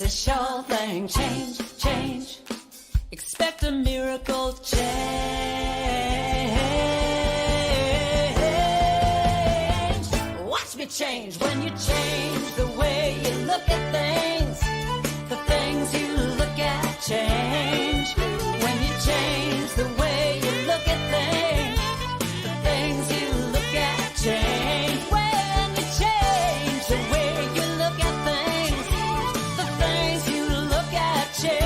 It's a sure thing. Change, change. Expect a miracle change. Watch me change when you change the way you look at things. The things you look at change. When you change the way you look at things, the things you look at change. When you change the way you look at things, the things you look at change.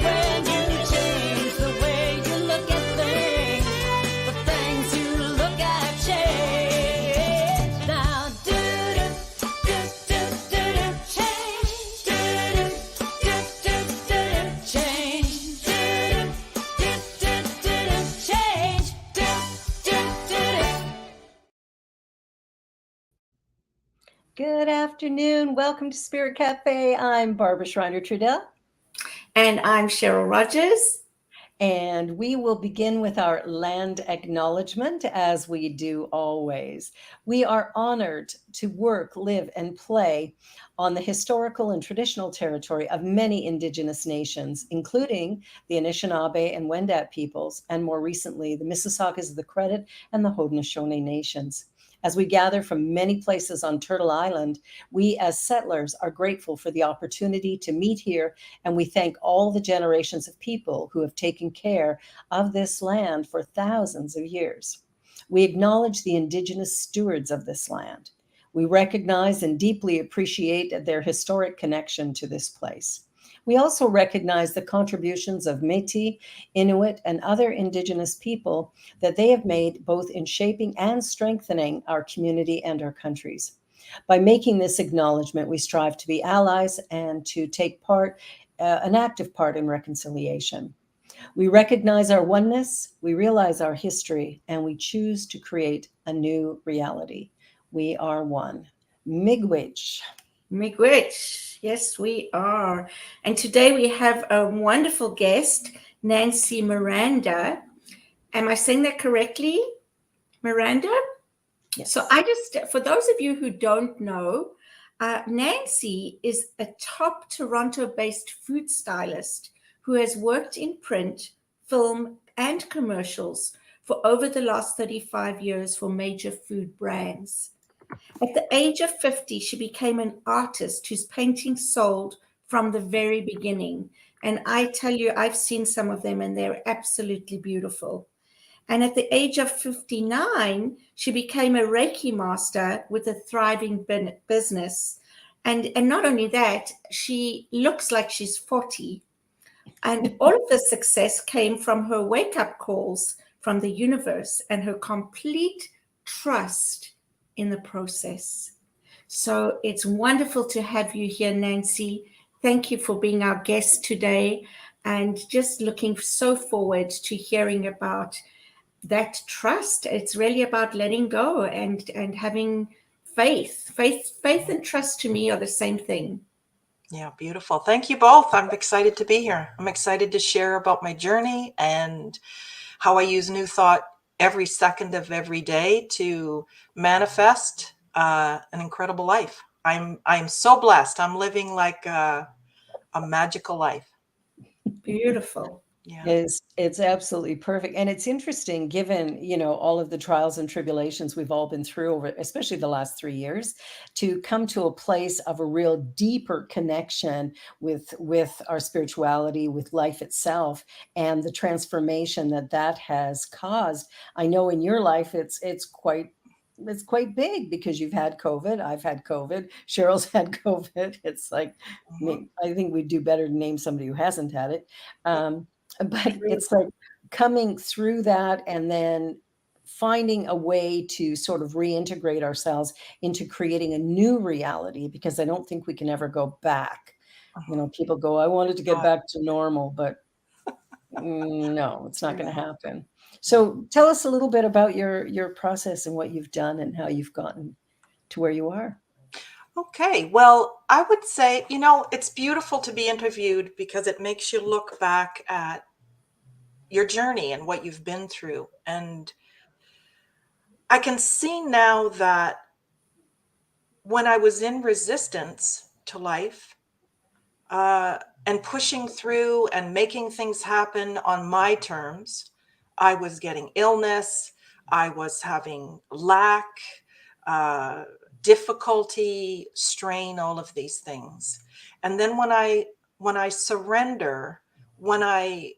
When you change the way you look at things, the things you look at change. Now do do do do do do change. Do do do do do change. Do do do do do change. Do do do do. Good afternoon. Welcome to Spirit Cafe. I'm Barbara Schreiner-Trudell, And I'm Cheryl Rogers. and we will begin with our land acknowledgement as we do always. We are honored to work, live, and play on the historical and traditional territory of many Indigenous nations, including the Anishinaabe and Wendat peoples, and more recently, the Mississaugas of the Credit and the Haudenosaunee nations. As we gather from many places on Turtle Island, we as settlers are grateful for the opportunity to meet here, and we thank all the generations of people who have taken care of this land for thousands of years. We acknowledge the Indigenous stewards of this land. We recognize and deeply appreciate their historic connection to this place. We also recognize the contributions of Métis, Inuit, and other Indigenous people that they have made both in shaping and strengthening our community and our countries. By making this acknowledgement, we strive to be allies and to take part, an active part in reconciliation. We recognize our oneness, we realize our history, and we choose to create a new reality. We are one. Miigwech. Miigwech. Yes, we are. And today we have a wonderful guest, Nanci Miranda. Am I saying that correctly, Miranda? Yes. So for those of you who don't know, Nanci is a top Toronto-based food stylist who has worked in print, film, and commercials for over the last 35 years for major food brands. At the age of 50, she became an artist whose paintings sold from the very beginning. And I tell you, I've seen some of them and they're absolutely beautiful. And at the age of 59, she became a Reiki master with a thriving business. And not only that, she looks like she's 40. And all of this success came from her wake-up calls from the universe and her complete trust in the process. So it's wonderful to have you here, Nanci. Thank you for being our guest today, and just looking so forward to hearing about that trust. It's really about letting go and having faith. Faith and trust to me are the same thing. Yeah, beautiful. Thank you both. I'm excited to be here. I'm excited to share about my journey and how I use new thought every second of every day to manifest an incredible life. I'm so blessed. I'm living like a magical life. Beautiful. Yeah. It's absolutely perfect. And it's interesting, given, all of the trials and tribulations we've all been through over, especially the last 3 years, to come to a place of a real deeper connection with our spirituality, with life itself, and the transformation that has caused. I know in your life, it's quite big because you've had COVID. I've had COVID. Cheryl's had COVID. It's like, I think we'd do better to name somebody who hasn't had it. But it's like coming through that and then finding a way to sort of reintegrate ourselves into creating a new reality, because I don't think we can ever go back. People go, I wanted to get back to normal, but no, it's not going to happen. So tell us a little bit about your process and what you've done and how you've gotten to where you are. Okay, well, I would say, it's beautiful to be interviewed because it makes you look back at your journey and what you've been through. And I can see now that when I was in resistance to life, and pushing through and making things happen on my terms. I was getting illness. I was having lack, uh, difficulty, strain, all of these things. And then when I surrender, when I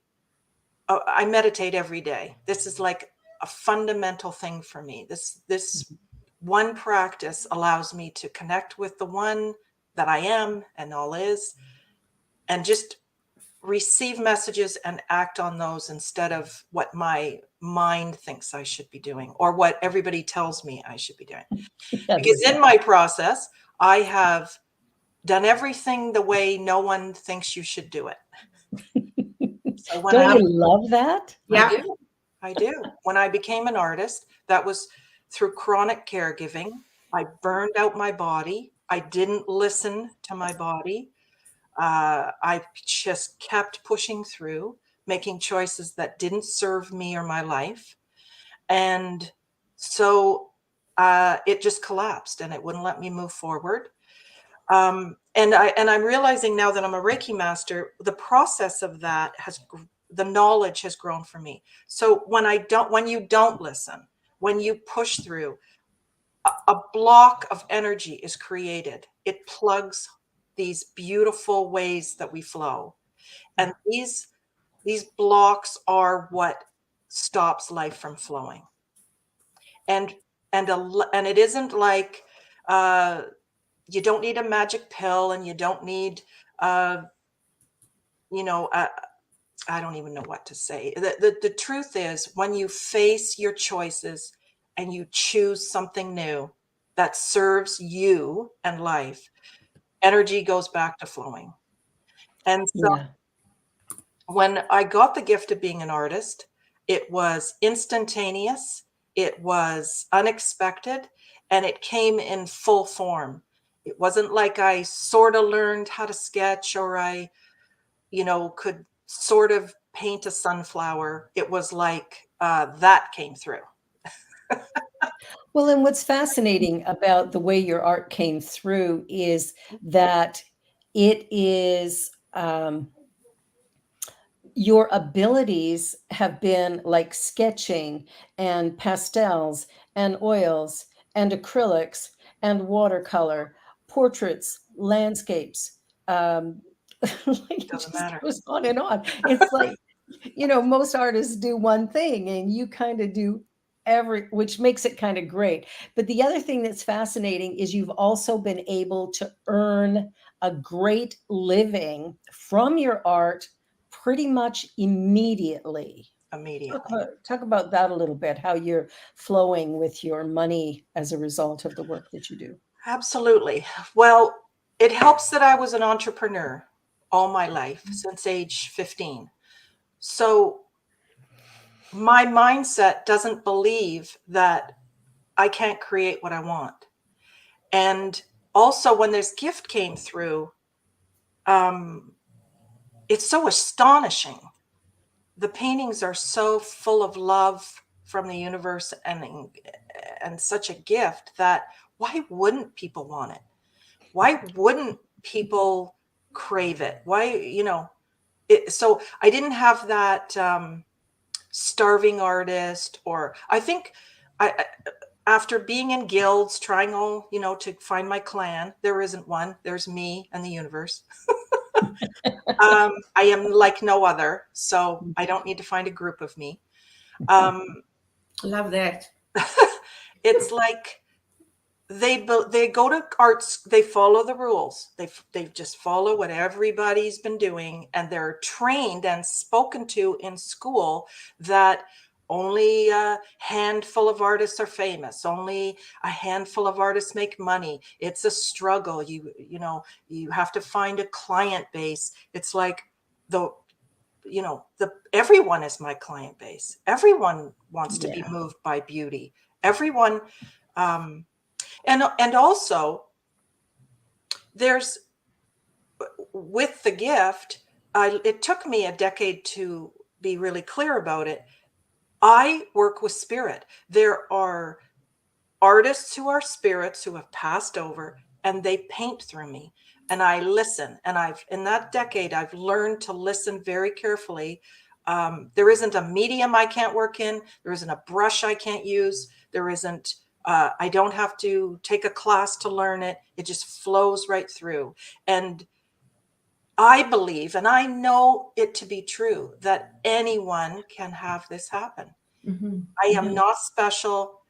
meditate every day. This is like a fundamental thing for me. This one practice allows me to connect with the one that I am and all is, and just receive messages and act on those instead of what my mind thinks I should be doing or what everybody tells me I should be doing. Yes. Because in my process, I have done everything the way no one thinks you should do it. So when Don't I you love that? Yeah. I do. I do. When I became an artist, that was through chronic caregiving. I burned out my body. I didn't listen to my body. I just kept pushing through, making choices that didn't serve me or my life. And so it just collapsed and it wouldn't let me move forward. And I'm realizing now that I'm a Reiki master, the process of that the knowledge has grown for me. So when you don't listen, when you push through, a block of energy is created. It plugs these beautiful ways that we flow. And these blocks are what stops life from flowing. And and it isn't like you don't need a magic pill and you don't need uh, you know I don't even know what to say. The truth is, when you face your choices and you choose something new that serves you and life, energy goes back to flowing. And so Yeah. when I got the gift of being an artist, it was instantaneous, it was unexpected, and it came in full form. It wasn't like I sort of learned how to sketch or I, could sort of paint a sunflower. It was like that came through. Well, and what's fascinating about the way your art came through is that it is your abilities have been like sketching and pastels and oils and acrylics and watercolor, portraits, landscapes. Like it Doesn't just matter. goes on and on. It's like, most artists do one thing and you kind of do which makes it kind of great. But the other thing that's fascinating is you've also been able to earn a great living from your art pretty much immediately. Immediately. Talk about that a little bit, how you're flowing with your money as a result of the work that you do. Absolutely. Well, it helps that I was an entrepreneur all my life since age 15. So my mindset doesn't believe that I can't create what I want. And also, when this gift came through, um, it's so astonishing. The paintings are so full of love from the universe and such a gift that why wouldn't people want it? Why wouldn't people crave it? So I didn't have that starving artist, or I think I after being in guilds, trying to find my clan, there isn't one. There's me and the universe. I am like no other, so I don't need to find a group of me. Um, Love that. it's like they go to arts, they follow the rules, they just follow what everybody's been doing, and they're trained and spoken to in school that only a handful of artists are famous, only a handful of artists make money. It's a struggle. You have to find a client base. It's like everyone is my client base. Everyone wants to be moved by beauty. Everyone um and also, there's with the gift, it took me a decade to be really clear about it. I work with spirit. There are artists who are spirits who have passed over and they paint through me. and I listen. And in that decade, I've learned to listen very carefully. There isn't a medium I can't work in. There isn't a brush I can't use. There isn't, I don't have to take a class to learn it. It just flows right through. And I believe, and I know it to be true, that anyone can have this happen. I am not special.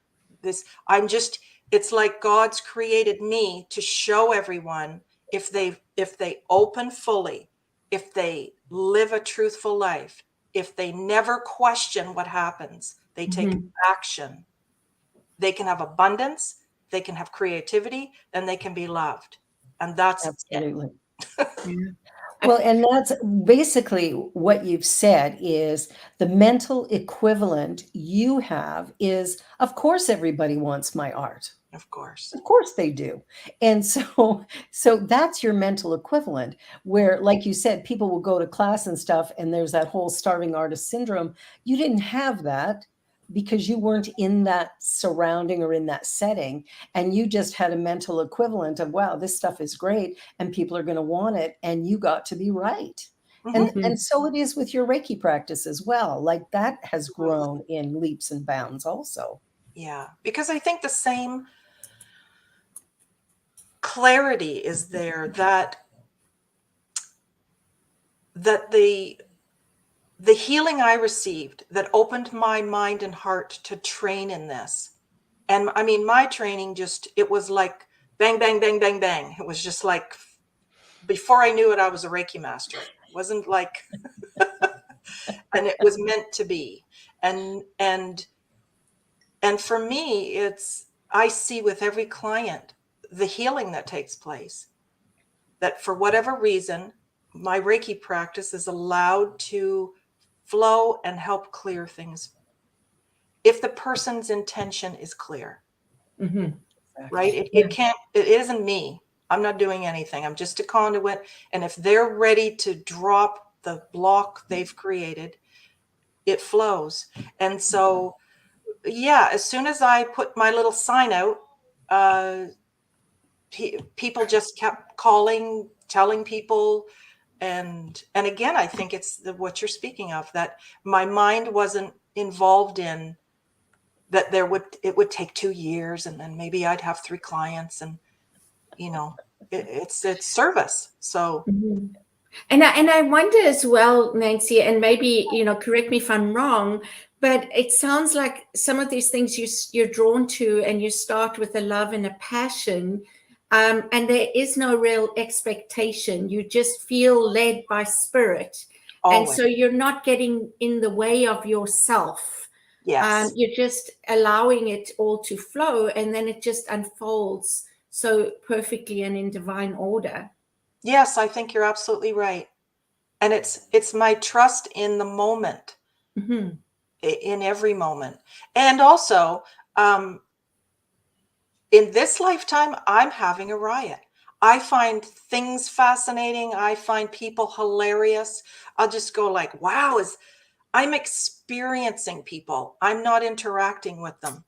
It's like God's created me to show everyone, if they open fully, if they live a truthful life, if they never question what happens, they take action, they can have abundance, they can have creativity, and they can be loved. And that's it. Absolutely. Well, and that's basically what you've said is the mental equivalent you have is, of course, everybody wants my art. Of course. Of course they do. And so that's your mental equivalent, where, like you said, people will go to class and stuff, and there's that whole starving artist syndrome. You didn't have that because you weren't in that surrounding or in that setting. And you just had a mental equivalent of, wow, this stuff is great and people are going to want it. And you got to be right. And so it is with your Reiki practice as well. Like that has grown in leaps and bounds also. Yeah, because I think the same clarity is there that the healing I received that opened my mind and heart to train in this. And I mean, my training it was like bang, bang, bang, bang, bang. It was just like, before I knew it, I was a Reiki master. It wasn't like, and it was meant to be. And for me, I see with every client the healing that takes place, that for whatever reason, my Reiki practice is allowed to flow and help clear things if the person's intention is clear. Right? It isn't me. I'm not doing anything. I'm just a conduit. And if they're ready to drop the block they've created, it flows. And so, yeah, as soon as I put my little sign out, people just kept calling, telling people. And again, I think it's what you're speaking of, that my mind wasn't involved in that it would take 2 years and then maybe I'd have 3 clients, and it's service. So And I wonder as well, Nanci, and maybe, correct me if I'm wrong, but it sounds like some of these things you're drawn to, and you start with a love and a passion, and there is no real expectation. You just feel led by spirit. always. And so you're not getting in the way of yourself. Yes. You're just allowing it all to flow, and then it just unfolds so perfectly and in divine order. Yes, I think you're absolutely right. And it's my trust in the moment, in every moment. And also, in this lifetime, I'm having a riot. I find things fascinating. I find people hilarious. I'll just go like, wow, I'm experiencing people. I'm not interacting with them.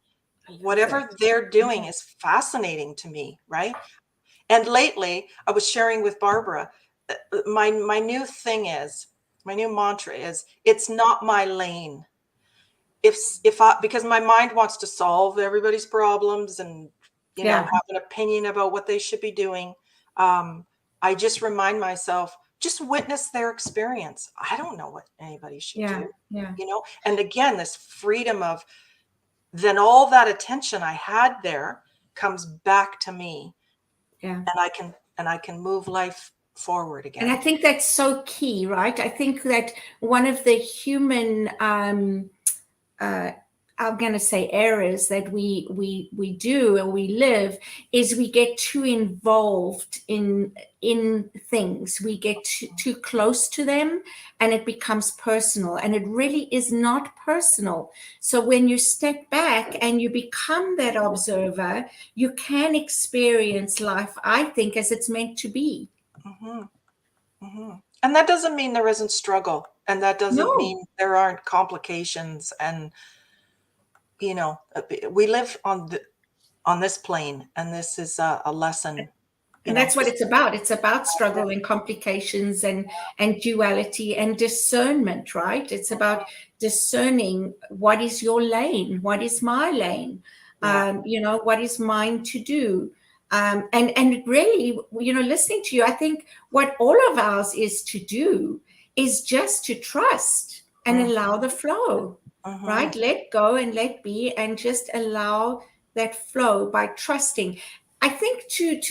Whatever they're doing is fascinating to me, right? And lately, I was sharing with Barbara, my new mantra is, it's not my lane. Because my mind wants to solve everybody's problems and have an opinion about what they should be doing. I just remind myself, just witness their experience. I don't know what anybody should do. And again, this freedom of, then all that attention I had there comes back to me. And I can move life forward again. And I think that's so key, right? I think that one of the human, I'm going to say errors that we do and we live is we get too involved in things. We get too close to them, and it becomes personal, and it really is not personal. So when you step back and you become that observer, you can experience life, I think, as it's meant to be. And that doesn't mean there isn't struggle, and that doesn't mean there aren't complications. And we live on this plane, and this is a lesson And that's what it's about. It's about struggle and complications and duality and discernment, right? It's about discerning what is your lane, what is my lane, what is mine to do. And really, listening to you, I think what all of ours is to do is just to trust and allow the flow, right? Let go and let be and just allow that flow by trusting. I think to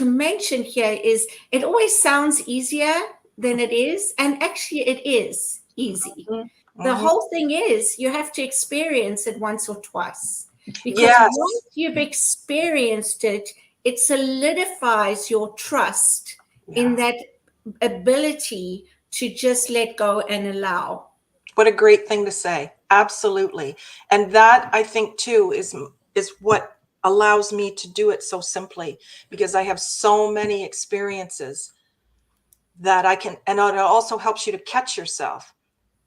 mention here is it always sounds easier than it is, and actually it is easy. The whole thing is you have to experience it once or twice, because once you've experienced it, it solidifies your trust in that ability to just let go and allow. What a great thing to say. Absolutely. And that, I think, too, is what allows me to do it so simply, because I have so many experiences that I can, and it also helps you to catch yourself,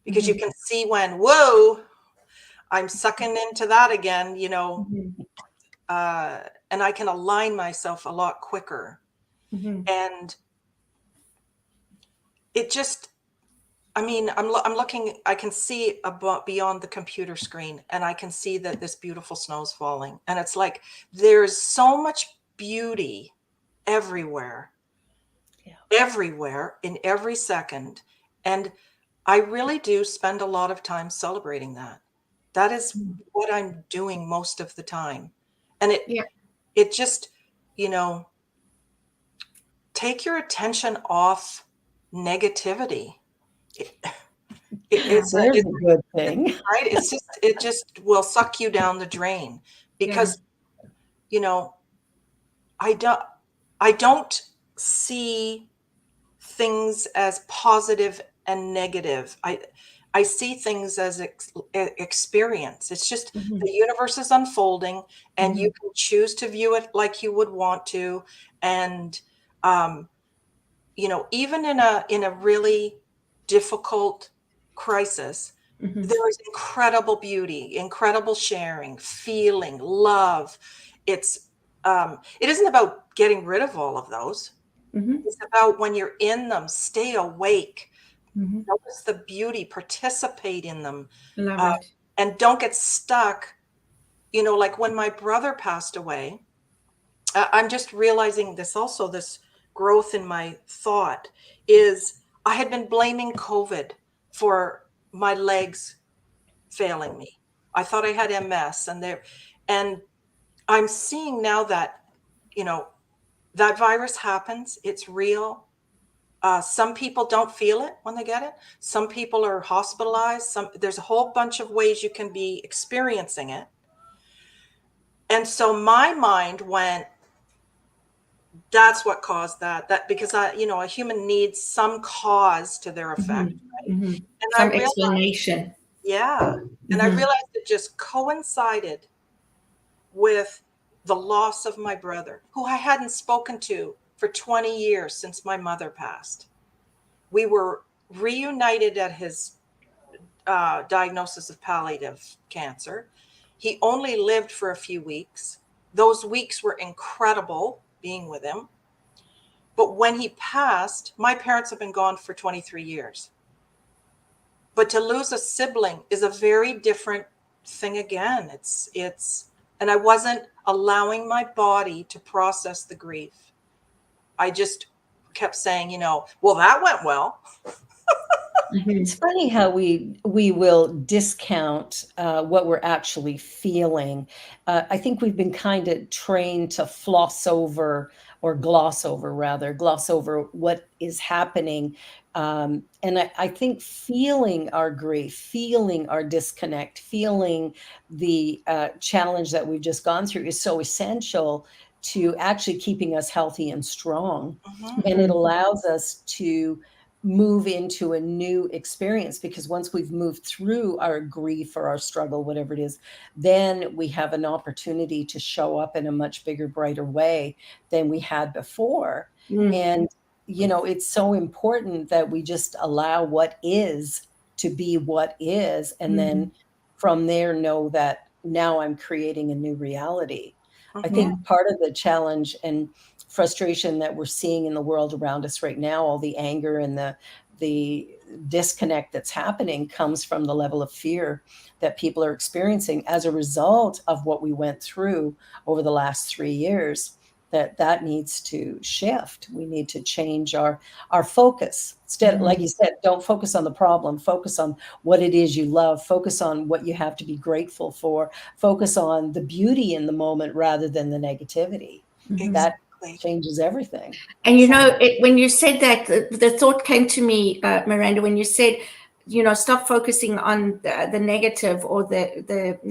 because you can see when, whoa, I'm sucking into that again, and I can align myself a lot quicker. And it just, I mean, I'm looking, I can see above, beyond the computer screen, and I can see that this beautiful snow's falling. And it's like, there's so much beauty everywhere, everywhere, in every second. And I really do spend a lot of time celebrating that. That is what I'm doing most of the time. And it just, take your attention off negativity. It's There's a good thing. right. It just will suck you down the drain, because, I don't see things as positive and negative. I see things as experience. It's just the universe is unfolding, and you can choose to view it like you would want to. And, even in a really difficult crisis, there is incredible beauty, incredible sharing, feeling, love. It isn't about getting rid of all of those. It's about, when you're in them, stay awake, notice the beauty, participate in them, Love it. and don't get stuck. Like when my brother passed away, I'm just realizing this also, this growth in my thought is, I had been blaming COVID for my legs failing me. I thought I had MS, and I'm seeing now that, that virus happens. It's real. Some people don't feel it when they get it. Some people are hospitalized. There's a whole bunch of ways you can be experiencing it. And so my mind went, that's what caused that because a human needs some cause to their effect, right? And some explanation. And I realized it just coincided with the loss of my brother, who I hadn't spoken to for 20 years since my mother passed. We were reunited at his diagnosis of palliative cancer. He only lived for a few weeks. Those weeks were incredible, being with him. But when he passed, my parents have been gone for 23 years. But to lose a sibling is a very different thing again. And I wasn't allowing my body to process the grief. I just kept saying, well, that went well. It's funny how we will discount what we're actually feeling. I think we've been kind of trained to gloss over what is happening. And I think feeling our grief, feeling our disconnect, feeling the challenge that we've just gone through is so essential to actually keeping us healthy and strong. And it allows us to move into a new experience, because once we've moved through our grief or our struggle, whatever it is, then we have an opportunity to show up in a much bigger, brighter way than we had before. And, it's so important that we just allow what is to be what is. And then from there, know that now I'm creating a new reality. I think part of the challenge and frustration that we're seeing in the world around us right now, all the anger and the disconnect that's happening, comes from the level of fear that people are experiencing as a result of what we went through over the last 3 years. That needs to shift. We need to change our focus. Instead, like you said, don't focus on the problem. Focus on what it is you love. Focus on what you have to be grateful for. Focus on the beauty in the moment rather than the negativity. That Exactly. changes everything. And you know, when you said that, the thought came to me, Miranda, when you said, you know, stop focusing on the negative or the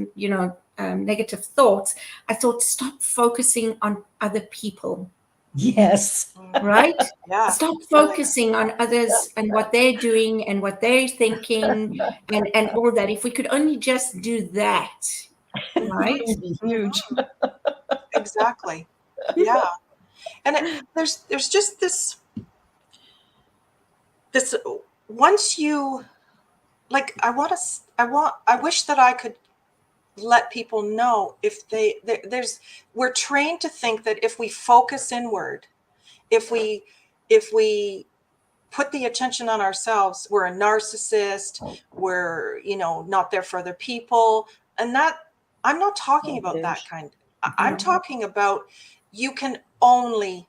negative thoughts. I thought, stop focusing on other people, Yes. right? Yeah. Stop focusing on others and what they're doing and what they're thinking and all that. If we could only just do that, right? It would be huge. Exactly. Yeah. And there's just this once you, like, I wish that I could let people know, if we're trained to think that if we focus inward, if we put the attention on ourselves, we're a narcissist, we're, not there for other people. And that, I'm not talking about that kind. I'm talking about, you can only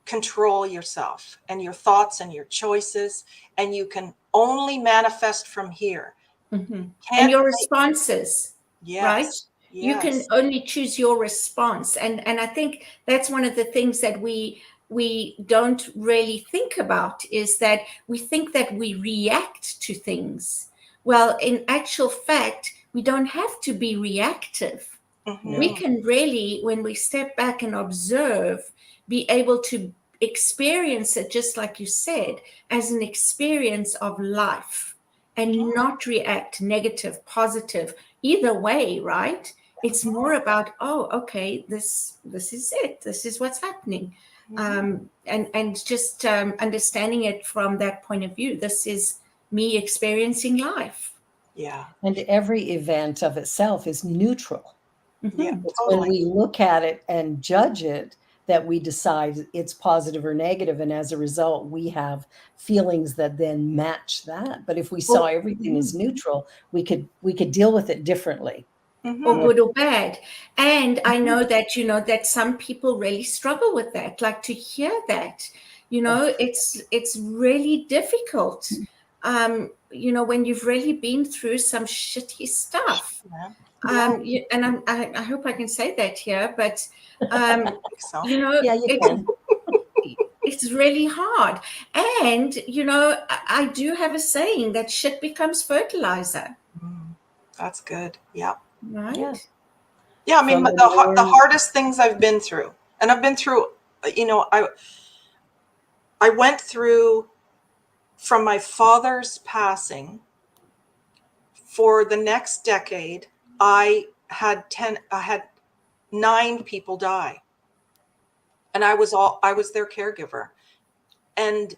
control yourself and your thoughts and your choices, and you can only manifest from here. And your responses, right? Yes. You can only choose your response. And I think that's one of the things that we don't really think about, is that we think that we react to things. Well, in actual fact, we don't have to be reactive. We can really, when we step back and observe, be able to experience it, just like you said, as an experience of life, and not react negative, positive, either way, right? It's more about, oh, okay, this is it. This is what's happening. And just understanding it from that point of view. This is me experiencing life. Yeah. And every event of itself is neutral. Yeah. It's Totally. when we look at it and judge it that we decide it's positive or negative, and as a result we have feelings that then match that. But if we saw everything as neutral, we could deal with it differently. Or good or bad. And I know that, that some people really struggle with that. Like, to hear that, it's really difficult. When you've really been through some shitty stuff. And I hope I can say that here, but So. Yeah, you can. it's really hard. And I do have a saying that shit becomes fertilizer. That's good. Yeah. Right. Yeah. I mean, the hardest things I've been through, and I've been through, I went through, from my father's passing, for the next decade, I had 9 people die, and I was their caregiver, and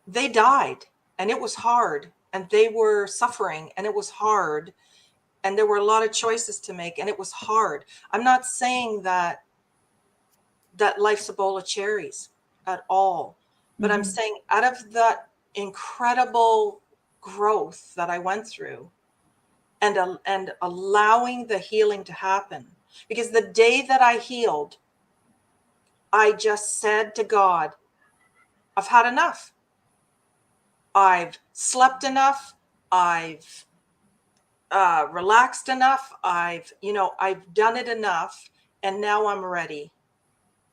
they died, and it was hard, and they were suffering, and it was hard, and there were a lot of choices to make, and it was hard. I'm not saying that life's a bowl of cherries at all, but I'm saying, out of that incredible growth that I went through, and allowing the healing to happen, because the day that I healed, I just said to God, I've had enough. I've slept enough. I've relaxed enough. I've done it enough, and now I'm ready.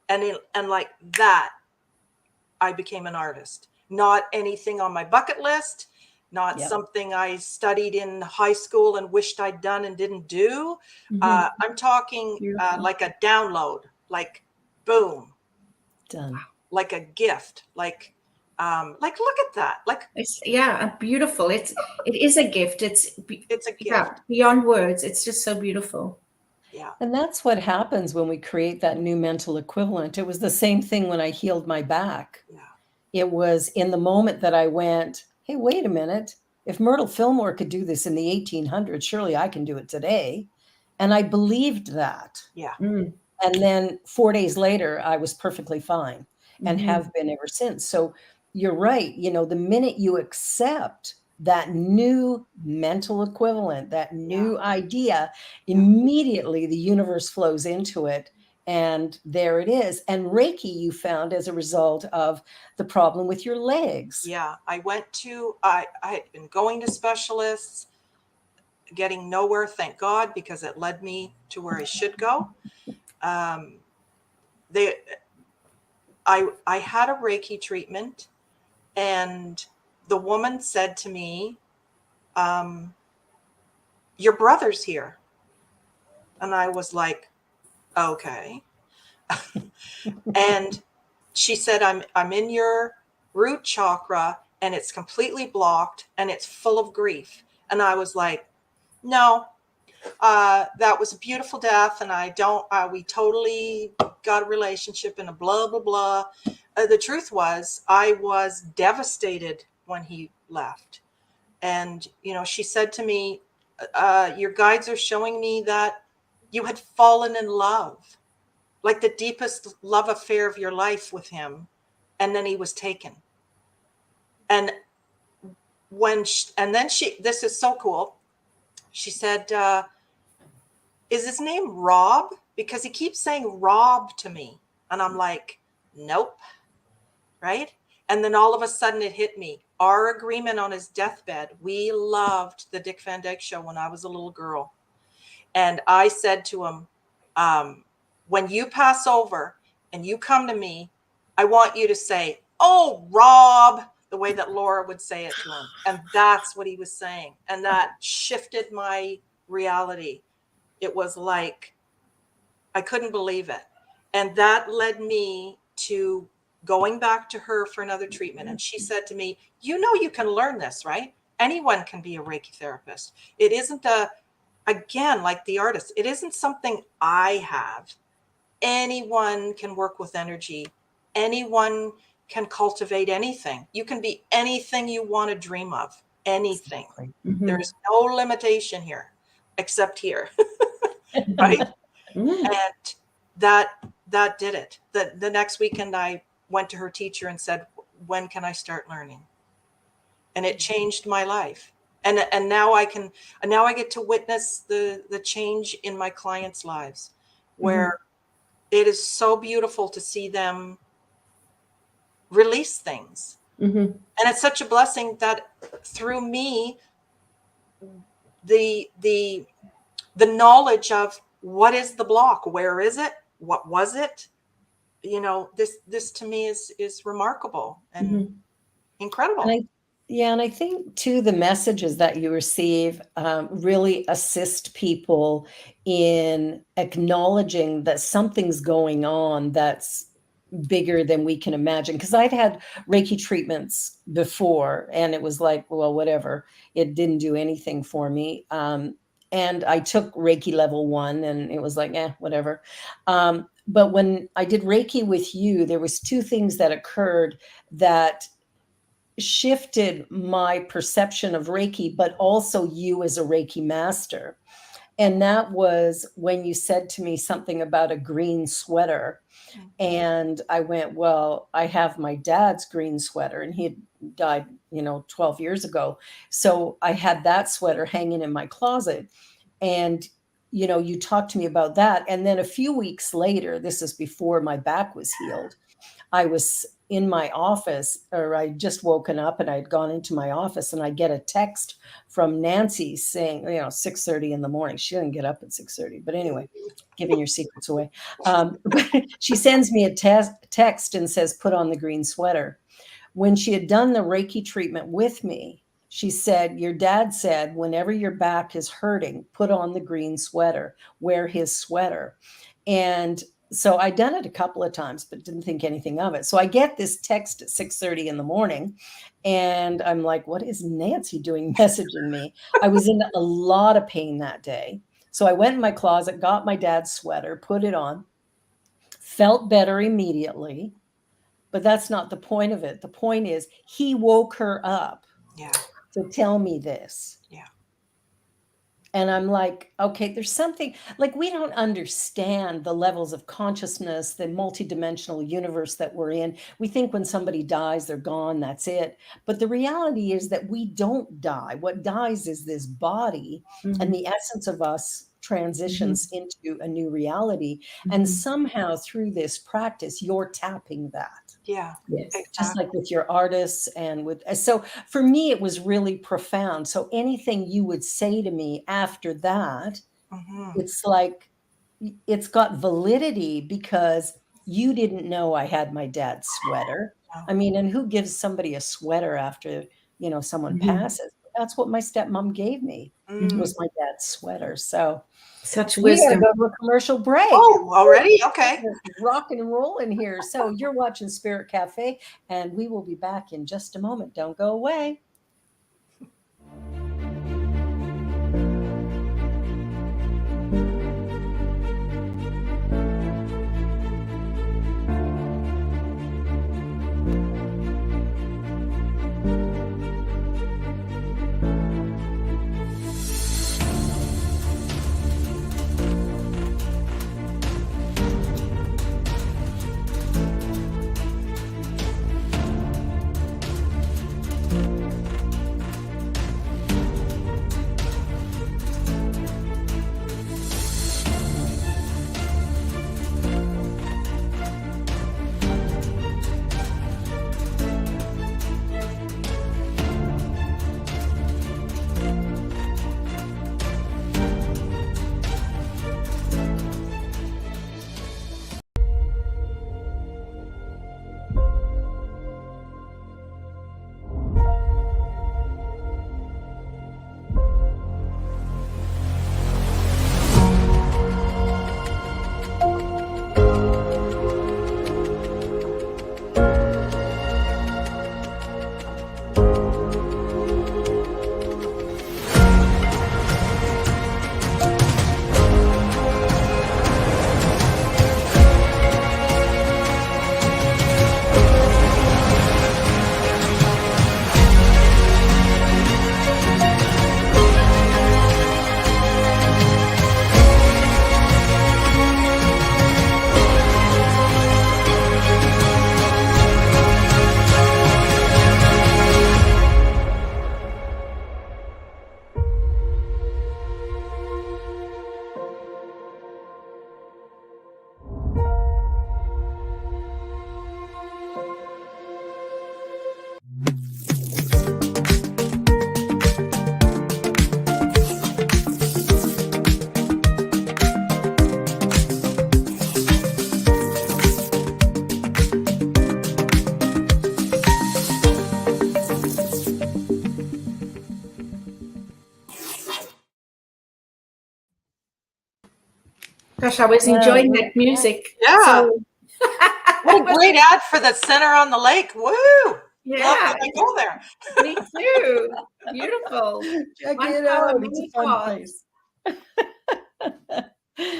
And like that, I became an artist. Not anything on my bucket list, not something I studied in high school and wished I'd done and didn't do. I'm talking like a download, like boom, Done. like a gift, like look at that, like it's beautiful. It is a gift. It's a gift, beyond words. It's just so beautiful. Yeah. And that's what happens when we create that new mental equivalent. It was the same thing when I healed my back. Yeah. It was in the moment that I went, hey, wait a minute. If Myrtle Fillmore could do this in the 1800s, surely I can do it today. And I believed that. Yeah. Mm. And then 4 days later, I was perfectly fine and Mhm. have been ever since. So you're right. The minute you accept that new mental equivalent, that new idea, immediately the universe flows into it. And there it is. And Reiki, you found as a result of the problem with your legs. Yeah. I had been going to specialists, getting nowhere, thank God, because it led me to where I should go. Um, they, I had a Reiki treatment, and the woman said to me, your brother's here. And I was like, okay. And she said, I'm in your root chakra and it's completely blocked and it's full of grief. And I was like, no, that was a beautiful death. And we totally got a relationship and a blah, blah, blah. The truth was, I was devastated when he left. And, she said to me, your guides are showing me that you had fallen in love, like the deepest love affair of your life with him. And then he was taken. And this is so cool. She said, is his name Rob? Because he keeps saying Rob to me. And I'm like, nope. Right. And then all of a sudden it hit me. Our agreement on his deathbed. We loved the Dick Van Dyke Show when I was a little girl. And I said to him, when you pass over and you come to me, I want you to say, oh, Rob, the way that Laura would say it to him. And that's what he was saying. And that shifted my reality. It was like, I couldn't believe it. And that led me to going back to her for another treatment. And she said to me, you can learn this, right? Anyone can be a Reiki therapist. It isn't again, like the artist, it isn't something I have. Anyone can work with energy. Anyone can cultivate anything. You can be anything you want to dream of. Anything. Exactly. Mhm. There's no limitation here, except here. Right? Mm. And that did it. The next weekend I went to her teacher and said, when can I start learning? And it changed my life. And now I get to witness the change in my clients' lives, where it is so beautiful to see them release things. Mhm. And it's such a blessing that through me, the knowledge of what is the block, where is it, what was it, this to me is remarkable and incredible. And I think too, the messages that you receive really assist people in acknowledging that something's going on that's bigger than we can imagine. Because I've had Reiki treatments before, and it was like, well, whatever. It didn't do anything for me. And I took Reiki level 1, and it was like, whatever. But when I did Reiki with you, there was 2 things that occurred that shifted my perception of Reiki, but also you as a Reiki master. And that was when you said to me something about a green sweater. And I went, well, I have my dad's green sweater, and he had died, 12 years ago. So I had that sweater hanging in my closet. And, you talked to me about that. And then a few weeks later, this is before my back was healed, I was in my office, or I'd just woken up and I'd gone into my office, and I get a text from Nanci saying, 6:30 in the morning. She didn't get up at 6:30, but anyway, giving your secrets away. She sends me a text and says, put on the green sweater. When she had done the Reiki treatment with me, she said, your dad said, whenever your back is hurting, put on the green sweater, wear his sweater. And so I'd done it a couple of times, but didn't think anything of it. So I get this text at 6:30 in the morning, and I'm like, what is Nanci doing messaging me? I was in a lot of pain that day. So I went in my closet, got my dad's sweater, put it on, felt better immediately. But that's not the point of it. The point is he woke her up Yeah. to tell me this. Yeah. And I'm like, okay, there's something like we don't understand the levels of consciousness, the multidimensional universe that we're in. We think when somebody dies, they're gone, that's it. But the reality is that we don't die. What dies is this body, and the essence of us transitions into a new reality. And somehow through this practice, you're tapping that. Yeah, Yes. Just exactly. like with your artists and with, so for me, it was really profound. So anything you would say to me after that, Mhm. it's like, it's got validity because you didn't know I had my dad's sweater. Wow. I mean, and who gives somebody a sweater after, someone passes? That's what my stepmom gave me, Mm. was my dad's sweater. So Such we gotta wisdom. go to a commercial break. Oh, already? Okay. Rocking and rolling here. So you're watching Spirit Cafe, and we will be back in just a moment. Don't go away. Gosh, I was Well, enjoying that music. Yeah. So What a great ad for the center on the lake. Woo! Love yeah, when I go there. me too. Beautiful. check One it power, out. It's a many fun parts. place.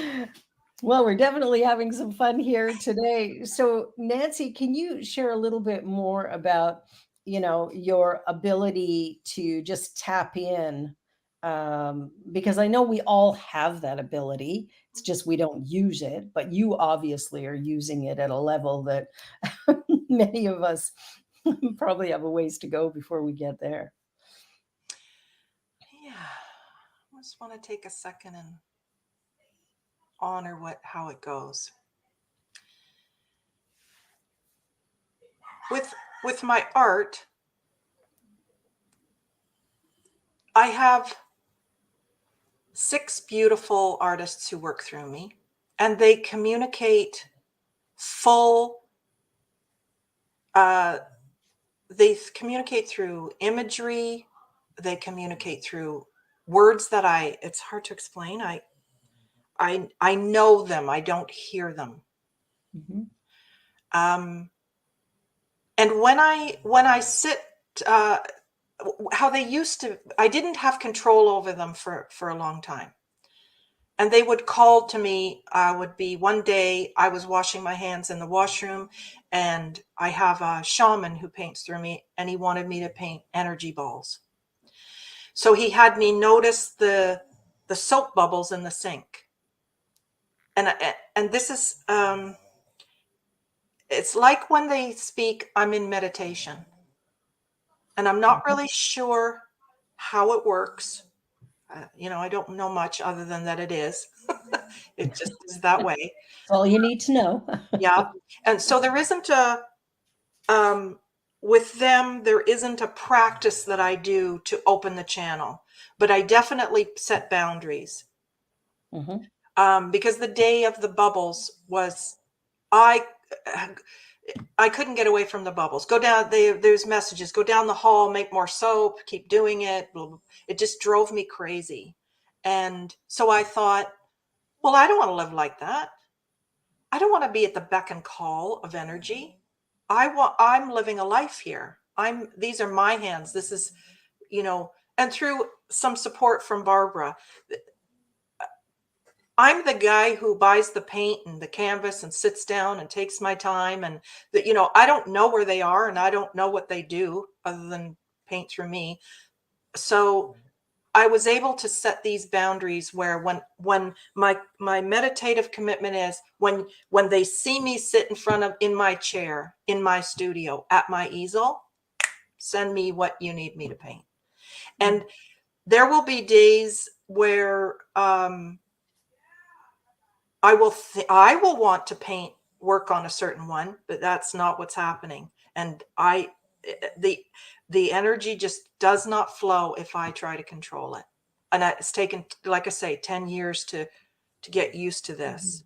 Well, we're definitely having some fun here today. So, Nanci, can you share a little bit more about, your ability to just tap in? Because I know we all have that ability. It's just we don't use it, but you obviously are using it at a level that many of us probably have a ways to go before we get there. Yeah. I just want to take a second and honor how it goes. With my art, I have 6 beautiful artists who work through me, and they communicate full they communicate through imagery, they communicate through words that it's hard to explain. I know them, I don't hear them. Mhm. And when I sit, uh, how they used to, I didn't have control over them for a long time. And they would call to me. One day I was washing my hands in the washroom, and I have a shaman who paints through me, and he wanted me to paint energy balls. So he had me notice the the soap bubbles in the sink. And this is, it's like when they speak, I'm in meditation. And I'm not really sure how it works. I don't know much other than that it is. It just is that way. That's all you need to know. Yeah. And so there isn't with them, there isn't a practice that I do to open the channel, but I definitely set boundaries. Because the day of the bubbles was, I couldn't get away from the bubbles. Go down, there's messages, go down the hall, make more soap, keep doing it. It just drove me crazy. And so I thought, well, I don't want to live like that. I don't want to be at the beck and call of energy. I'm living a life here. These are my hands. This is, and through some support from Barbara, I'm the guy who buys the paint and the canvas and sits down and takes my time. And I don't know where they are and I don't know what they do other than paint through me. So I was able to set these boundaries where when my meditative commitment is when they see me sit in my chair, in my studio, at my easel, send me what you need me to paint. And there will be days where I will want to work on a certain one, but that's not what's happening. And the energy just does not flow if I try to control it. And it's taken, like I say, 10 years to get used to this.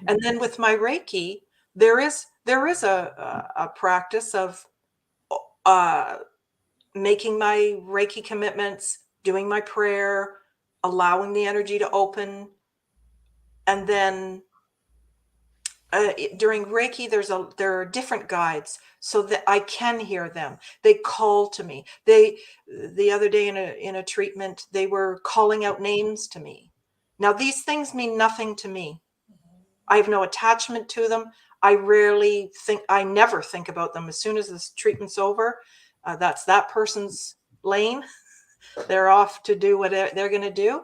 And then with my Reiki, there is a practice of making my Reiki commitments, doing my prayer, allowing the energy to open. And then during Reiki, there are different guides so that I can hear them. They call to me. The other day in a treatment, they were calling out names to me. Now, these things mean nothing to me. I have no attachment to them. I never think about them. As soon as this treatment's over, that's that person's lane. They're off to do what they're going to do.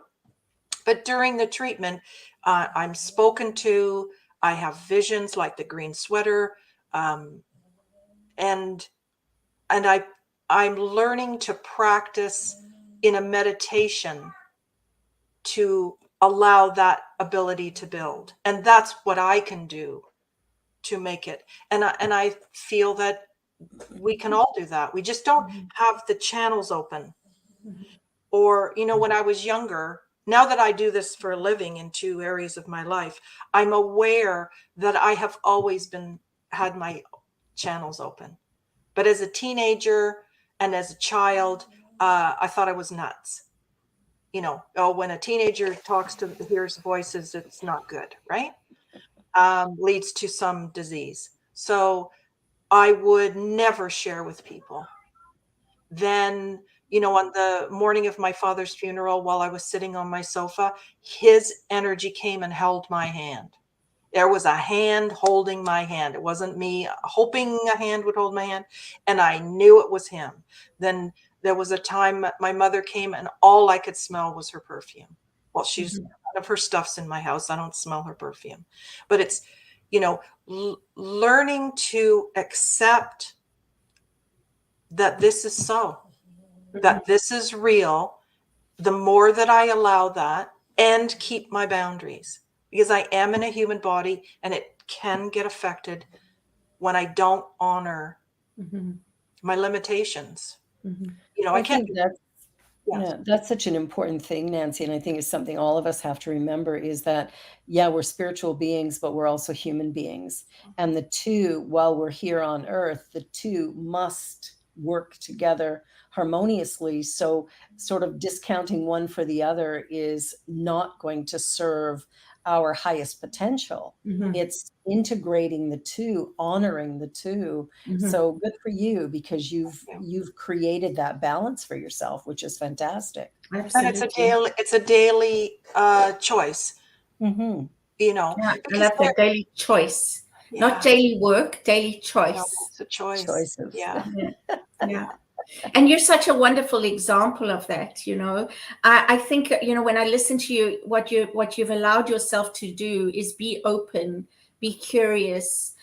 But during the treatment, I'm spoken to. I have visions like the green sweater, and I'm learning to practice in a meditation to allow that ability to build, and that's what I can do to make it. And I feel that we can all do that. We just don't have the channels open. Or when I was younger. Now that I do this for a living in 2 areas of my life, I'm aware that I have always had my channels open. But as a teenager and as a child, I thought I was nuts. When a teenager hears voices, it's not good, right? Leads to some disease. So I would never share with people. Then, on the morning of my father's funeral, while I was sitting on my sofa, his energy came and held my hand. There was a hand holding my hand. It wasn't me hoping a hand would hold my hand. And I knew it was him. Then there was a time my mother came and all I could smell was her perfume. Well, none of her stuff's in my house. I don't smell her perfume. But it's, learning to accept that this is so, that this is real, the more that I allow that and keep my boundaries, because I am in a human body and it can get affected when I don't honor my limitations. I can't. That's such an important thing, Nanci. And I think it's something all of us have to remember is that, we're spiritual beings, but we're also human beings. And the two, while we're here on earth, the two must work together harmoniously. So sort of discounting one for the other is not going to serve our highest potential. It's integrating the two, honoring the two. So good for you, because you've created that balance for yourself, which is fantastic. Absolutely. And it's a daily choice. And that's a daily choice. Not daily work, daily choice. No, it's a choice. Choices. Yeah. And you're such a wonderful example of that. I think, when I listen to you, what you've allowed yourself to do is be open, be curious,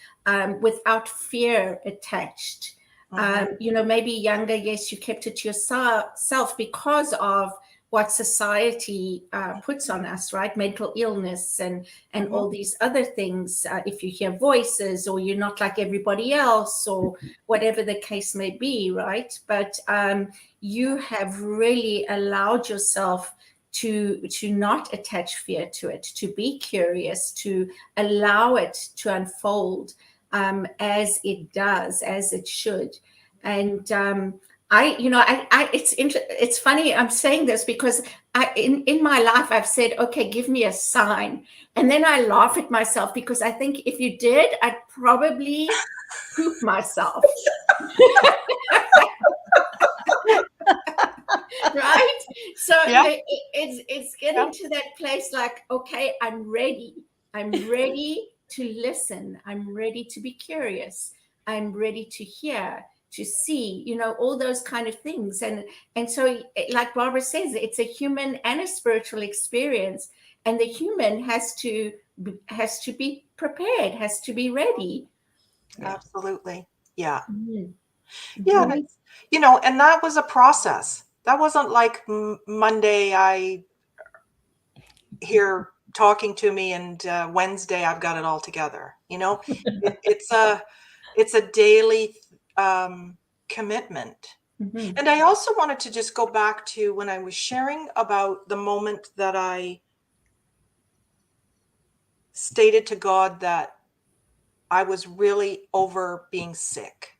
without fear attached. Maybe younger, yes, you kept it to yourself because of what society puts on us, right? Mental illness and all these other things. If you hear voices, or you're not like everybody else, or whatever the case may be, right? But you have really allowed yourself to not attach fear to it, to be curious, to allow it to unfold as it does, as it should. And it's funny I'm saying this, because in my life I've said, okay, give me a sign, and then I laugh at myself, because I think if you did, I'd probably poop myself. Right? So Yeah. it's getting to that place, like, okay, I'm ready to listen, I'm ready to be curious, I'm ready to hear, to see, all those kind of things. And so, like Barbara says, it's a human and a spiritual experience, and the human has to be prepared, has to be ready. Absolutely. Yeah. Mhm. Yeah. Mhm. And and that was a process. That wasn't like Monday I hear talking to me, and Wednesday I've got it all together. It's a daily commitment. Mhm. And I also wanted to just go back to when I was sharing about the moment that I stated to God that I was really over being sick.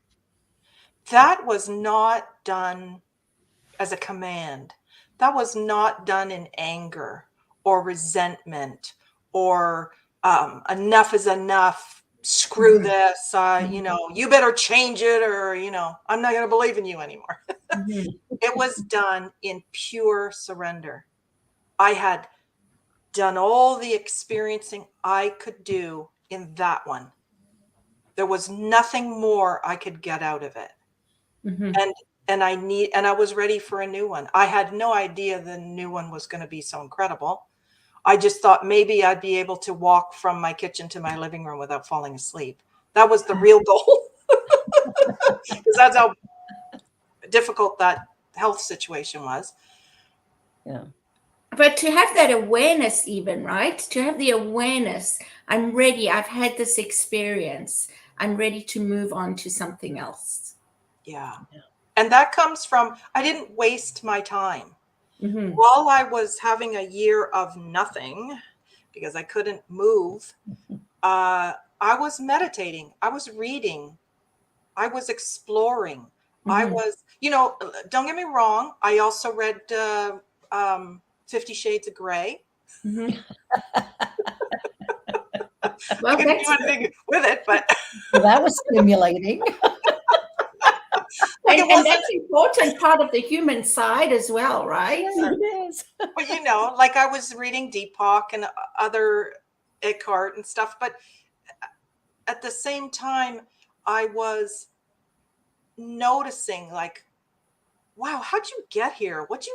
That was not done as a command. That was not done in anger or resentment or enough is enough. Screw this. You better change it, or, I'm not going to believe in you anymore. Mhm. It was done in pure surrender. I had done all the experiencing I could do in that one. There was nothing more I could get out of it. Mhm. And I was ready for a new one. I had no idea the new one was going to be so incredible. I just thought maybe I'd be able to walk from my kitchen to my living room without falling asleep. That was the real goal. Because that's how difficult that health situation was. Yeah. But to have that awareness, even, right? To have the awareness, I'm ready, I've had this experience, I'm ready to move on to something else. Yeah. And that comes from, I didn't waste my time. Mm-hmm. While I was having a year of nothing, because I couldn't move, I was meditating, I was reading, I was exploring. I Mm-hmm. was, don't get me wrong, I also read 50 Shades of Grey. Mm-hmm. I Well, couldn't do anything with it, but Well, that was stimulating. like it and wasn't, that's an important part of the human side as well, right? Yeah, it is. but like I was reading Deepak and other Eckhart and stuff, but at the same time, I was noticing, like, wow, how'd you get here? What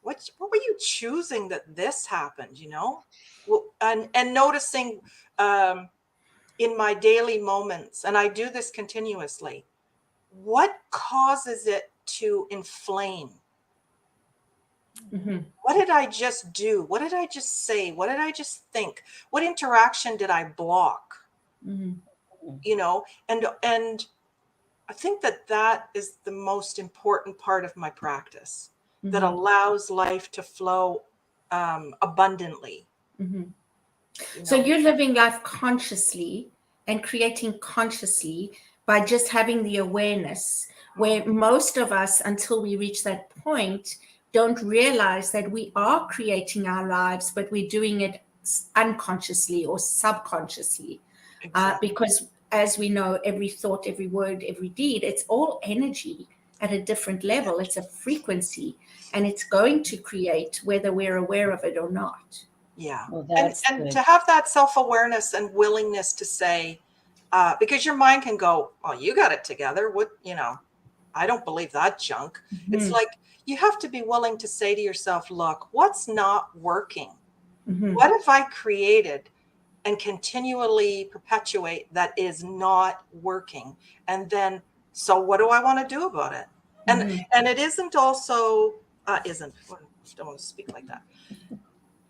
were you choosing that this happened? Well, and noticing in my daily moments, and I do this continuously, what causes it to inflame? Mm-hmm. What did I just do? What did I just say? What did I just think? What interaction did I block? Mm-hmm. And I think that is the most important part of my practice, that Mm-hmm. allows life to flow abundantly. Mm-hmm. You So know, you're living life consciously and creating consciously by just having the awareness, where most of us, until we reach that point, don't realize that we are creating our lives, but we're doing it unconsciously or subconsciously. exactly. Because, as we know, every thought, every word, every deed, it's all energy at a different level. It's a frequency, and it's going to create whether we're aware of it or not. Yeah. Well, And that's and good. to have that self-awareness and willingness to say, because your mind can go, oh, you got it together. What. I don't believe that junk. It's Mhm. like you have to be willing to say to yourself, look, what's not working? Mhm. What have I created and continually perpetuate that is not working? And then, so what do I want to do about it? Mhm. And it isn't also, isn't, well, I don't want to speak like that.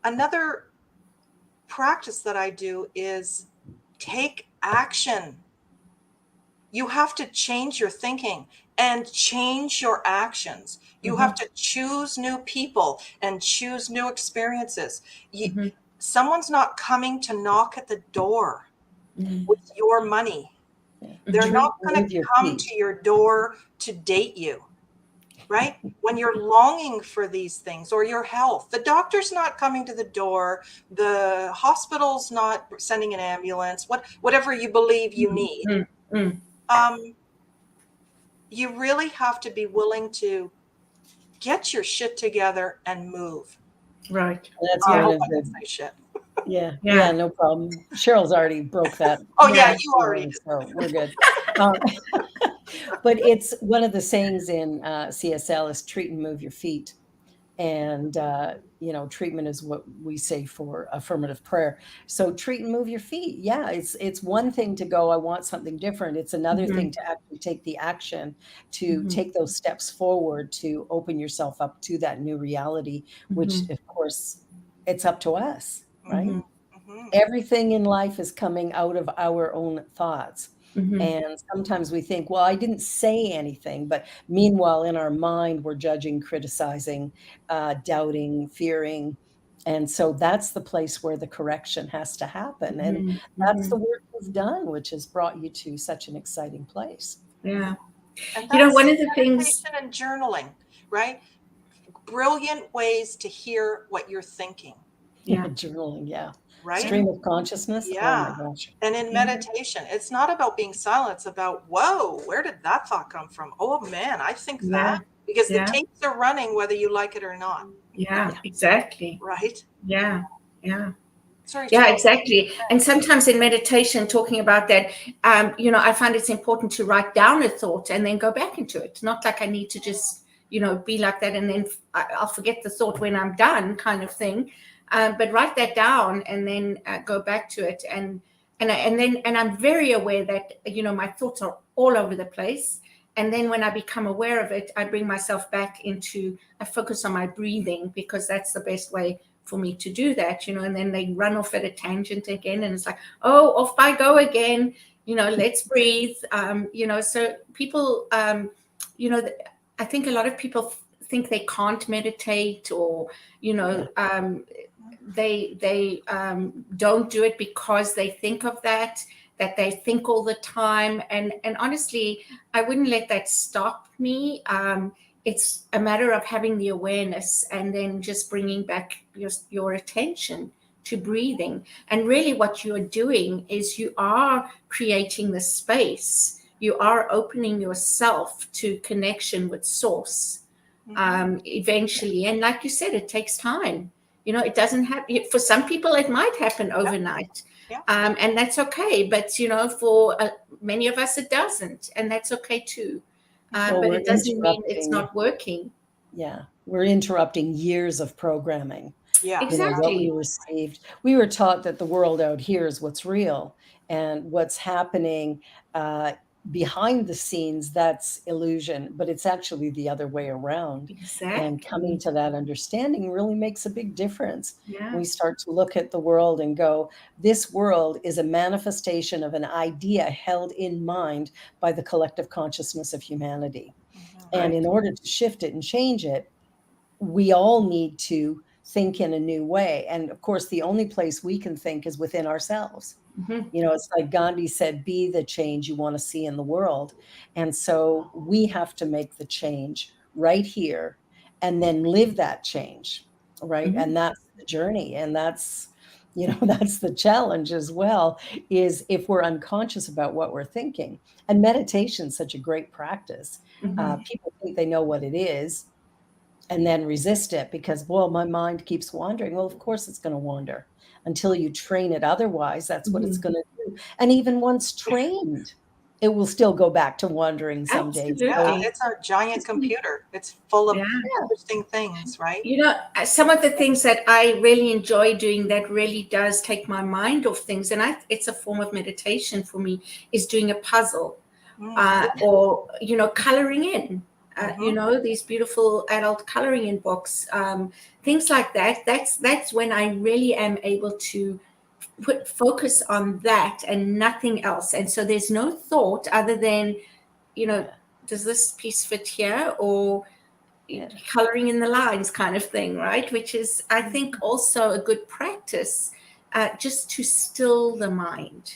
Another practice that I do is take action. You have to change your thinking and change your actions. You have Mhm. to choose new people and choose new experiences. Mhm. Someone's not coming to knock at the door Mhm. with your money. Yeah. They're Mhm. Treat not and going to move your come feet. to your door to date you, right? When you're longing for these things or your health, the doctor's not coming to the door, the hospital's not sending an ambulance, whatever you believe you need. Mhm. Mhm. Um, you really have to be willing to get your shit together and move. Right. That's I Yeah. one hope of I didn't the, say shit. yeah, Yeah. yeah, no problem. Cheryl's already broke that Oh yeah, Yeah. you already ceiling, did. so we're good. Um, but it's one of the sayings in CSL is treat and move your feet. And, treatment is what we say for affirmative prayer. So treat and move your feet. Yeah, it's one thing to go, I want something different. It's another Mhm. thing to actually take the action, to Mhm. take those steps forward, to open yourself up to that new reality, which Mhm. of course it's up to us, right? Mhm. Everything in life is coming out of our own thoughts. Mhm. And sometimes we think, well, I didn't say anything. But meanwhile, in our mind, we're judging, criticizing, doubting, fearing. And so that's the place where the correction has to happen. And Mhm. that's the Mhm. work you've done, which has brought you to such an exciting place. Yeah. And One that's of the things, meditation and journaling, right? Brilliant ways to hear what you're thinking, yeah. Journaling, yeah. right? Yeah. Stream of consciousness. Oh my Yeah. gosh. And in Yeah. meditation, it's not about being silent. It's about, whoa, where did that thought come from? Oh man, I think that. Yeah. Because the Yeah. tapes are running whether you like it or not, Yeah. Yeah. Exactly. right? Yeah. Yeah. Sorry, Yeah, Cheryl. exactly. And sometimes in meditation, talking about that, I find it's important to write down a thought and then go back into it. Not like I need to just, be like that and then I'll forget the thought when I'm done, kind of thing. But write that down and then go back to it. And I'm very aware that my thoughts are all over the place. And then when I become aware of it, I bring myself back I focus on my breathing, because that's the best way for me to do that, and then they run off at a tangent again, and it's like, oh, off I go again, let's breathe. So people, I think a lot of people think they can't meditate, or, Yeah. they don't do it because they think of that they think all the time. And honestly, I wouldn't let that stop me. It's a matter of having the awareness and then just bringing back your attention to breathing. And really what you're doing is you are creating the space. You are opening yourself to connection with source, eventually. And like you said, it takes time. It doesn't happen. For some people, it might happen Yeah, overnight. yeah. And that's okay. But, for many of us, it doesn't. And that's okay too. Well, But we're it doesn't mean it's interrupting. not working. Yeah, we're interrupting years of programming. Yeah. What we Exactly. received. We were taught that the world out here is what's real, and what's happening uh, behind the scenes, that's illusion, but it's actually the other way around. And coming Exactly. to that understanding really makes a big difference. Yeah. We start to look at the world and go, this world is a manifestation of an idea held in mind by the collective consciousness of humanity. And Right. in order to shift it and change it, we all need to think in a new way. And of course, the only place we can think is within ourselves. Mhm. It's like Gandhi said, be the change you want to see in the world. And so we have to make the change right here and then live that change, right? Mhm. And that's the journey. And that's, that's the challenge as well, is if we're unconscious about what we're thinking. And meditation is such a great practice. Mhm. People think they know what it is and then resist it because, well, my mind keeps wandering. Well, of course it's going to wander until you train it otherwise. That's what it's Mhm. going to do. And even once trained, it will still go back to wandering some days. Yeah, Absolutely. it's a giant computer. It's full of Yeah. interesting things, right? You know, some of the things that I really enjoy doing that really does take my mind off things, and it's a form of meditation for me, is doing a puzzle, or, you know, coloring in. You know, these beautiful adult coloring in books, things like that. That's when I really am able to put focus on that and nothing else. And so there's no thought other than, you know, does this piece fit here, or coloring in the lines kind of thing, right? Which is, I think, also a good practice, just to still the mind.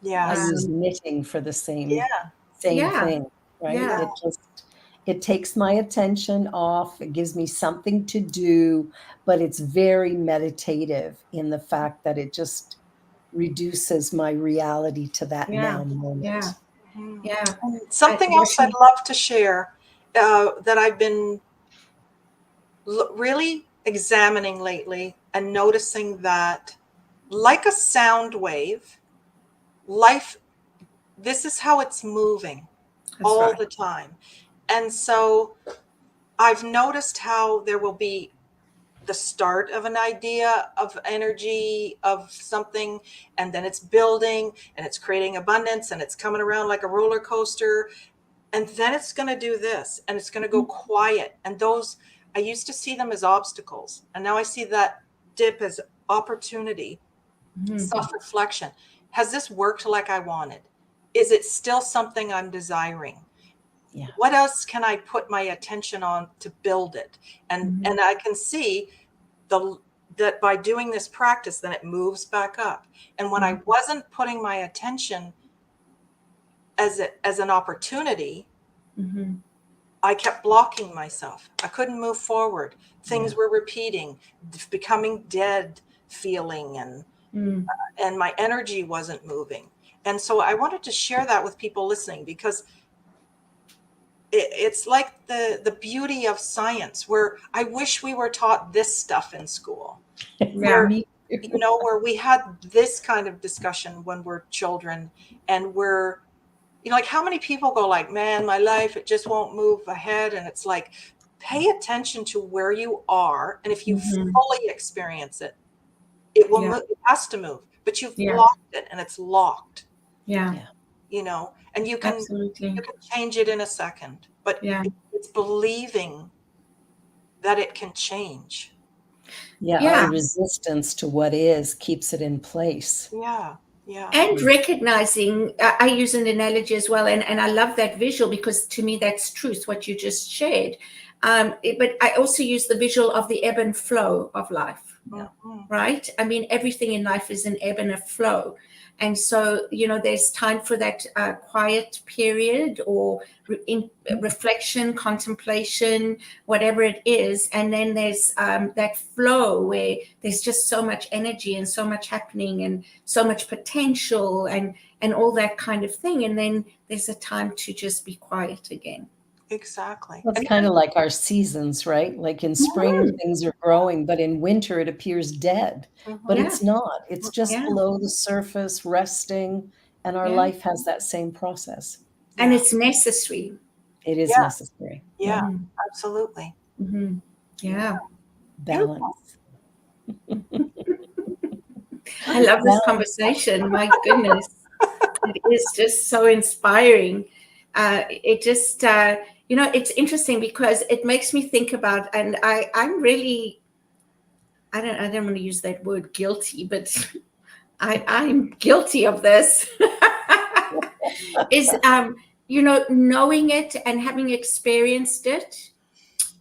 I Yes. use knitting for the same Yeah. thing, right? Yeah. It takes my attention off. It gives me something to do, but it's very meditative in the fact that it just reduces my reality to that now moment. Yeah. Yeah. Something else I'd love to share that I've been really examining lately and noticing that, like a sound wave, life, this is how it's moving all the time. And so I've noticed how there will be the start of an idea of energy of something, and then it's building and it's creating abundance and it's coming around like a roller coaster, and then it's going to do this and it's going to go quiet. And those, I used to see them as obstacles, and now I see that dip as opportunity. Self-reflection. Has this worked like I wanted? Is it still something I'm desiring? Yeah. What else can I put my attention on to build it? And I can see that by doing this practice, then it moves back up. And when I wasn't putting my attention as an opportunity, I kept blocking myself. I couldn't move forward. Things were repeating, becoming dead feeling, and my energy wasn't moving. And so I wanted to share that with people listening, because it's like the beauty of science, where I wish we were taught this stuff in school. Where, you know, where we had this kind of discussion when we're children, and we're, you know, like, how many people go like, man, my life, it just won't move ahead. And it's like, pay attention to where you are. And if you fully experience it, it will move, it has to move, but you've blocked it and it's locked. You know, and you can change it in a second, but it's believing that it can change. Our resistance to what is keeps it in place. And recognizing, I use an analogy as well, and I love that visual, because to me that's truth, what you just shared. But I also use the visual of the ebb and flow of life, right? I mean, everything in life is an ebb and a flow. And so, you know, there's time for that quiet period, or reflection, contemplation, whatever it is. And then there's that flow where there's just so much energy and so much happening and so much potential and all that kind of thing. And then there's a time to just be quiet again. Exactly. It's kind of like our seasons, right? Like in spring, things are growing, but in winter, it appears dead. But it's not. It's just below the surface, resting. And our life has that same process. And it's necessary. It is necessary. Yeah, absolutely. Yeah. Balance. I love this conversation. My goodness. It is just so inspiring. It just, you know, it's interesting because it makes me think about, and I'm really, I don't want to use that word guilty, but I'm guilty of this. Is, you know, knowing it and having experienced it,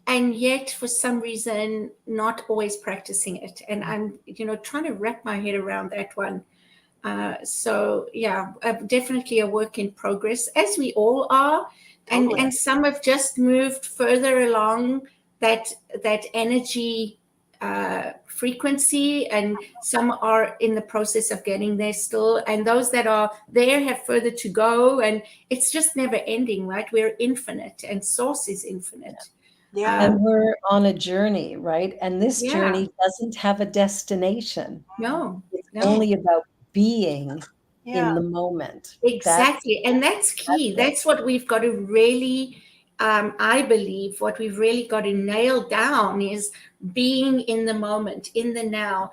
and yet for some reason not always practicing it. And I'm, you know, trying to wrap my head around that one. So yeah, definitely a work in progress, as we all are. And some have just moved further along that energy frequency, and some are in the process of getting there still, and those that are there have further to go, and it's just never ending, right? We're infinite, and source is infinite. And we're on a journey, right? And this journey doesn't have a destination. No, it's only about being in Yeah. the moment. Exactly. And that's key. That's what we've got to really, I believe, what we've really got to nail down is being in the moment, in the now,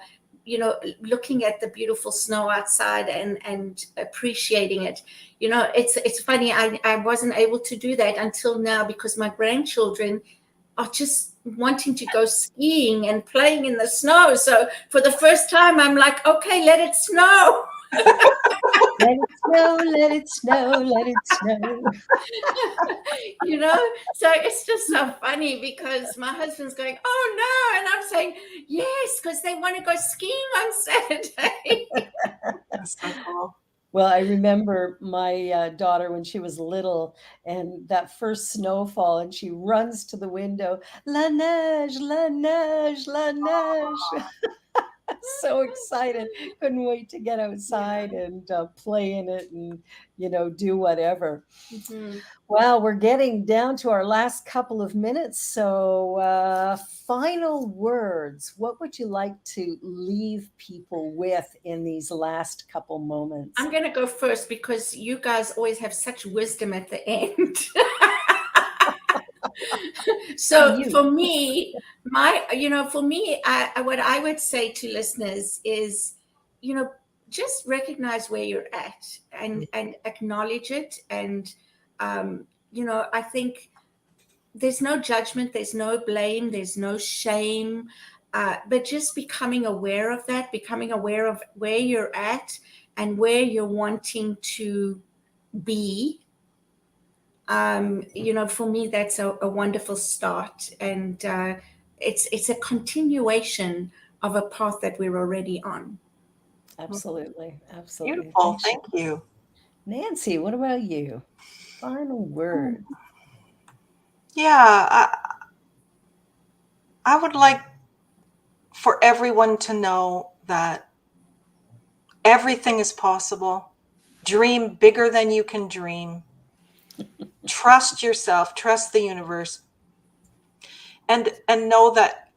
looking at the beautiful snow outside and appreciating it. It's funny. I wasn't able to do that until now because my grandchildren are just wanting to go skiing and playing in the snow. So for the first time, I'm like, okay, let it snow. Let it snow, let it snow, let it snow. So it's just so funny because my husband's going, oh no, and I'm saying yes, because they want to go skiing on Saturday. That's so cool. Well, I remember my daughter when she was little and that first snowfall, and she runs to the window, La neige, la neige, la neige. So excited. Couldn't wait to get outside and play in it and, do whatever. Mhm. Well, we're getting down to our last couple of minutes. So, final words. What would you like to leave people with in these last couple moments? I'm going to go first because you guys always have such wisdom at the end. So You. for me, what I would say to listeners is, just recognize where you're at and acknowledge it. And, I think there's no judgment, there's no blame, there's no shame, but just becoming aware of that, becoming aware of where you're at and where you're wanting to be. For me, that's a wonderful start, and it's a continuation of a path that we're already on. Absolutely. Absolutely. Beautiful. Thanks. Thank you. Nanci, what about you? Final word. Yeah, I would like for everyone to know that everything is possible. Dream bigger than you can dream. Trust yourself, trust the universe, and know that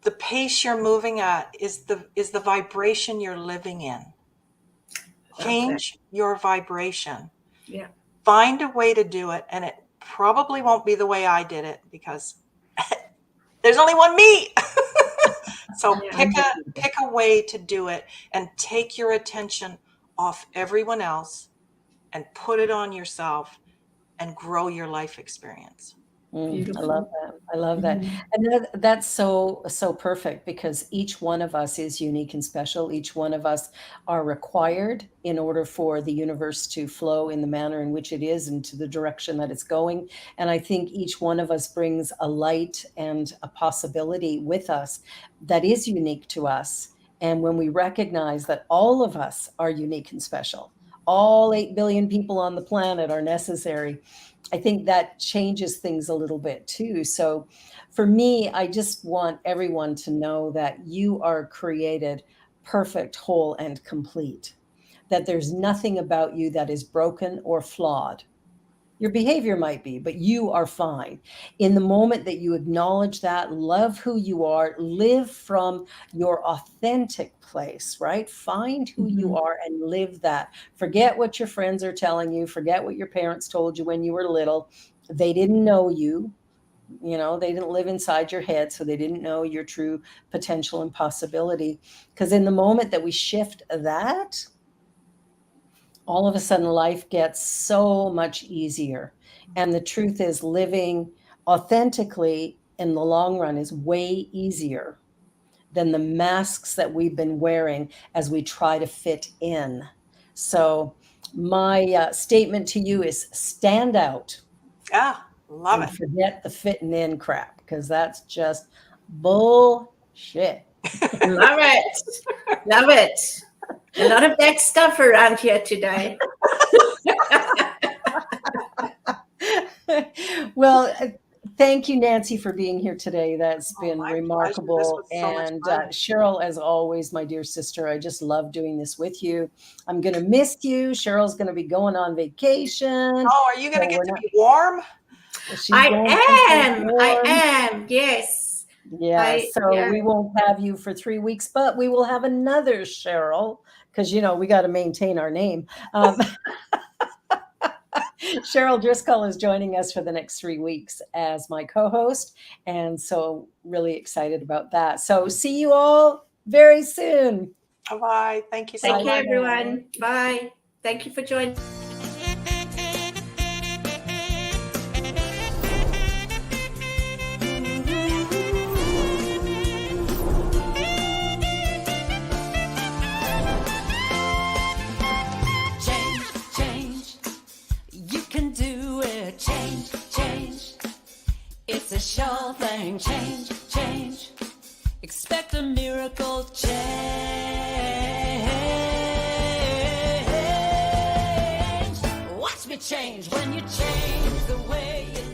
the pace you're moving at is the vibration you're living in. Love that. Change your vibration. Yeah. Find a way to do it, and it probably won't be the way I did it because there's only one me. So Yeah. pick a way to do it and take your attention off everyone else and put it on yourself and grow your life experience. I love Beautiful. that. I love that. Mhm. And that's so perfect because each one of us is unique and special. Each one of us are required in order for the universe to flow in the manner in which it is and to the direction that it's going. And I think each one of us brings a light and a possibility with us that is unique to us. And when we recognize that all of us are unique and special, all 8 billion people on the planet are necessary, I think that changes things a little bit too. So for me, I just want everyone to know that you are created perfect, whole, and complete, that there's nothing about you that is broken or flawed. Your behavior might be, but you are fine. In the moment that you acknowledge that, love who you are, live from your authentic place, right? Find who you Mhm. are and live that. Forget what your friends are telling you, forget what your parents told you when you were little. They didn't know you. They didn't live inside your head, so they didn't know your true potential and possibility. Because in the moment that we shift that, all of a sudden life gets so much easier. And the truth is, living authentically in the long run is way easier than the masks that we've been wearing as we try to fit in. So, my statement to you is stand out Ah, love and it. forget the fitting in crap because that's just bullshit. Love it. Love it. A lot of that stuff around here today. Well, thank you, Nanci, for being here today. That's Oh, been my pleasure. This remarkable. was so much And fun. Cheryl, as always, my dear sister, I just love doing this with you. I'm going to miss you. Cheryl's going to be going on vacation. Oh, are you going So to get we're to not, be warm? she's going someplace I warm. am. Yes. Yeah, so Yeah. we won't have you for 3 weeks, but we will have another Cheryl because, we got to maintain our name. Cheryl Driscoll is joining us for the next 3 weeks as my co-host. And so really excited about that. So see you all very soon. Bye-bye. Thank you so Take much. care, everyone. Bye. Thank you for joining. It's a sure thing. Change, change. Expect a miracle change. Watch me change when you change the way you